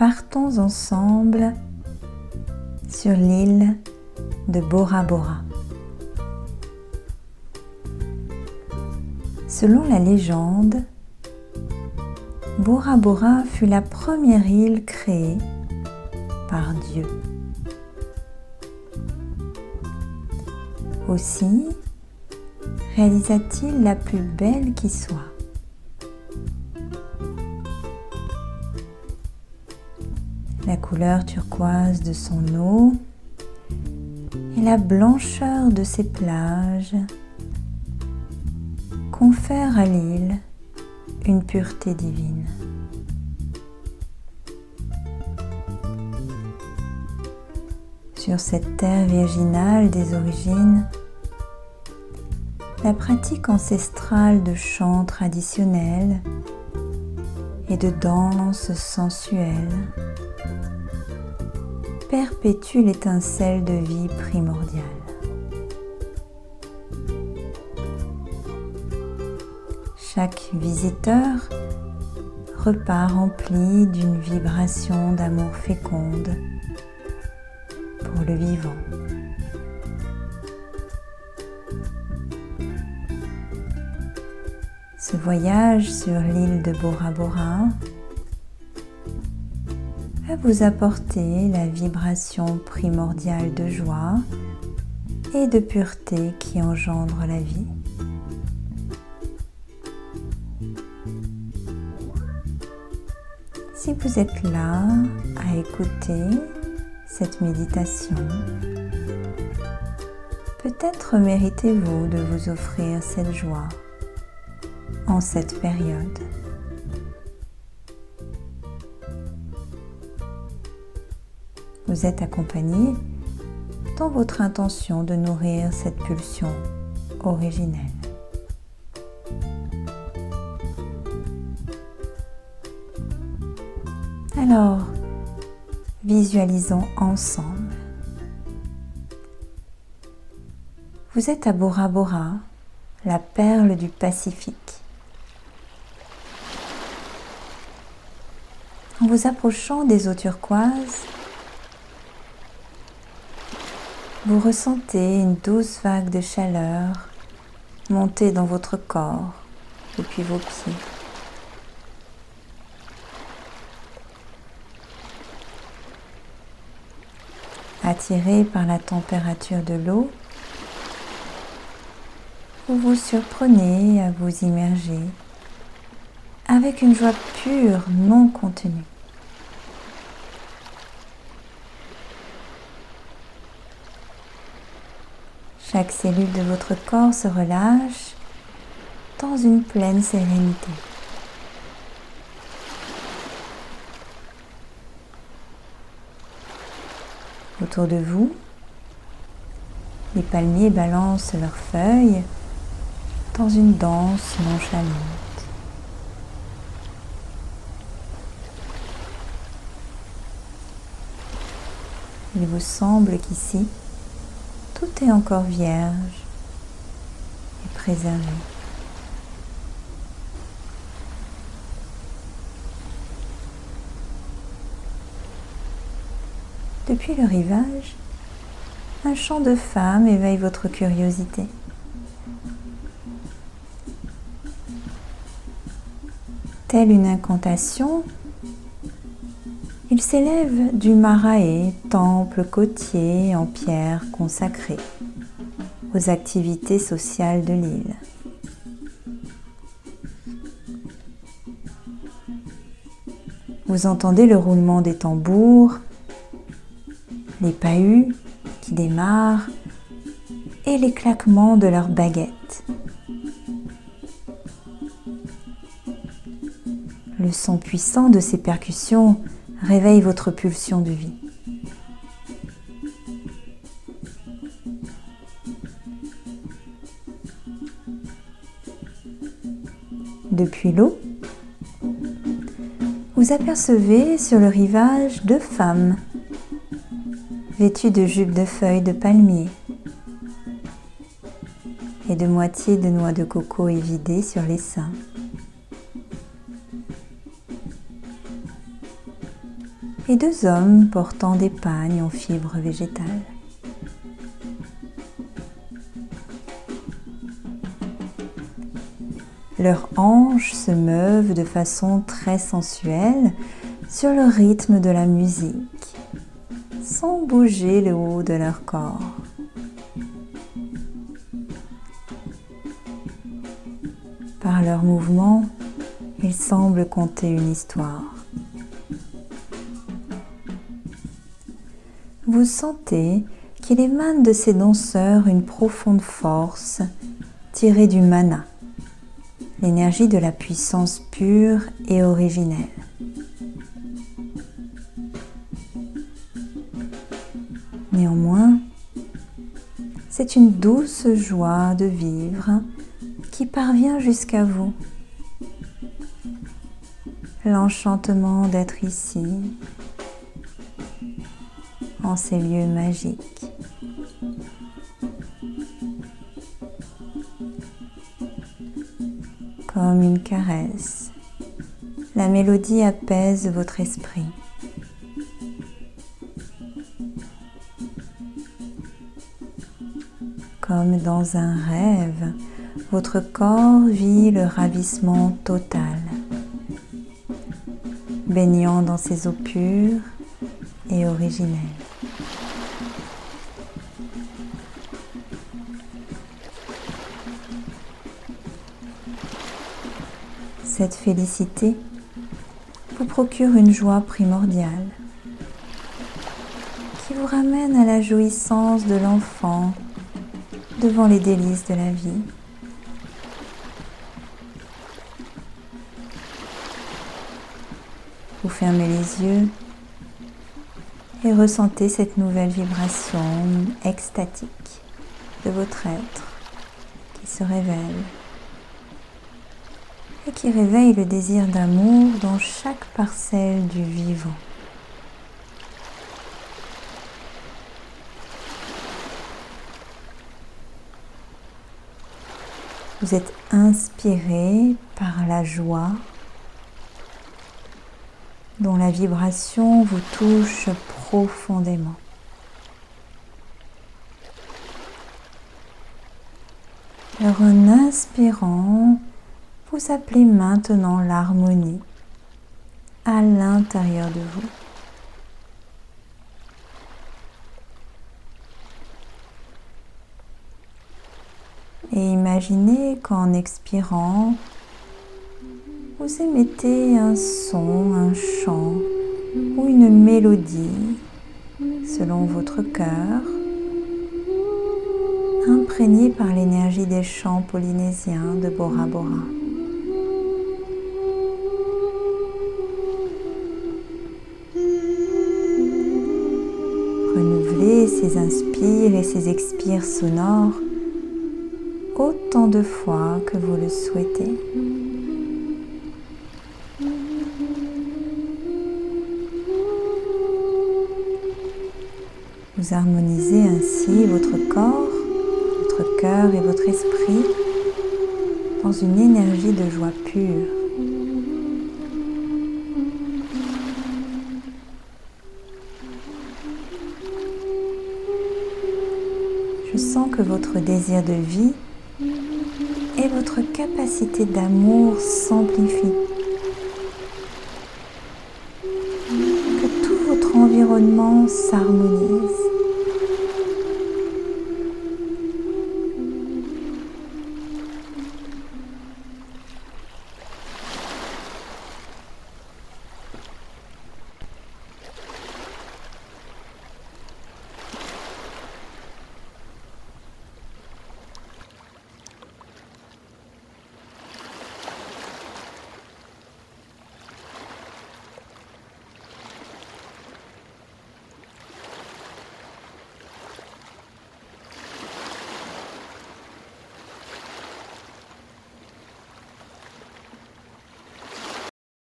partons ensemble sur l'île de Bora Bora. Selon la légende, Bora Bora fut la première île créée par Dieu. Aussi réalisa-t-il la plus belle qui soit. La couleur turquoise de son eau et la blancheur de ses plages confèrent à l'île une pureté divine. Sur cette terre virginale des origines, la pratique ancestrale de chants traditionnels et de danses sensuelles perpétue l'étincelle de vie primordiale. Chaque visiteur repart rempli d'une vibration d'amour féconde pour le vivant. Ce voyage sur l'île de Bora Bora va vous apporter la vibration primordiale de joie et de pureté qui engendre la vie. Si vous êtes là à écouter cette méditation, peut-être méritez-vous de vous offrir cette joie en cette période. Vous êtes accompagné dans votre intention de nourrir cette pulsion originelle. Alors, visualisons ensemble. Vous êtes à Bora Bora, la perle du Pacifique. En vous approchant des eaux turquoises, vous ressentez une douce vague de chaleur monter dans votre corps depuis vos pieds. Attiré par la température de l'eau, vous vous surprenez à vous immerger avec une joie pure non contenue. Chaque cellule de votre corps se relâche dans une pleine sérénité. Autour de vous, les palmiers balancent leurs feuilles dans une danse nonchalante. Il vous semble qu'ici, tout est encore vierge et préservé. Depuis le rivage, un chant de femme éveille votre curiosité. Telle une incantation, il s'élève du Marae, temple côtier en pierre consacré aux activités sociales de l'île. Vous entendez le roulement des tambours, les pahus qui démarrent et les claquements de leurs baguettes. Le son puissant de ces percussions réveille votre pulsion de vie. Depuis l'eau, vous apercevez sur le rivage 2 femmes vêtues de jupes de feuilles de palmier et de moitié de noix de coco évidées sur les seins. et 2 hommes portant des pagnes en fibres végétales. Leurs hanches se meuvent de façon très sensuelle sur le rythme de la musique, sans bouger le haut de leur corps. Par leurs mouvements, ils semblent conter une histoire. Vous sentez qu'il émane de ces danseurs une profonde force tirée du mana, l'énergie de la puissance pure et originelle. Néanmoins, c'est une douce joie de vivre qui parvient jusqu'à vous. L'enchantement d'être ici, en ces lieux magiques. Comme une caresse, la mélodie apaise votre esprit. Comme dans un rêve, votre corps vit le ravissement total, baignant dans ces eaux pures et originelles. Cette félicité vous procure une joie primordiale qui vous ramène à la jouissance de l'enfant devant les délices de la vie. Vous fermez les yeux et ressentez cette nouvelle vibration extatique de votre être qui se révèle et qui réveille le désir d'amour dans chaque parcelle du vivant. Vous êtes inspiré par la joie dont la vibration vous touche profondément. Alors en inspirant, vous appelez maintenant l'harmonie à l'intérieur de vous. Et imaginez qu'en expirant, vous émettez un son, un chant ou une mélodie selon votre cœur, imprégné par l'énergie des chants polynésiens de Bora Bora. Renouvelez ces inspires et ces expires sonores autant de fois que vous le souhaitez. Vous harmonisez ainsi votre corps, votre cœur et votre esprit dans une énergie de joie pure. Je sens que votre désir de vie et votre capacité d'amour s'amplifient. Que tout votre environnement s'harmonise.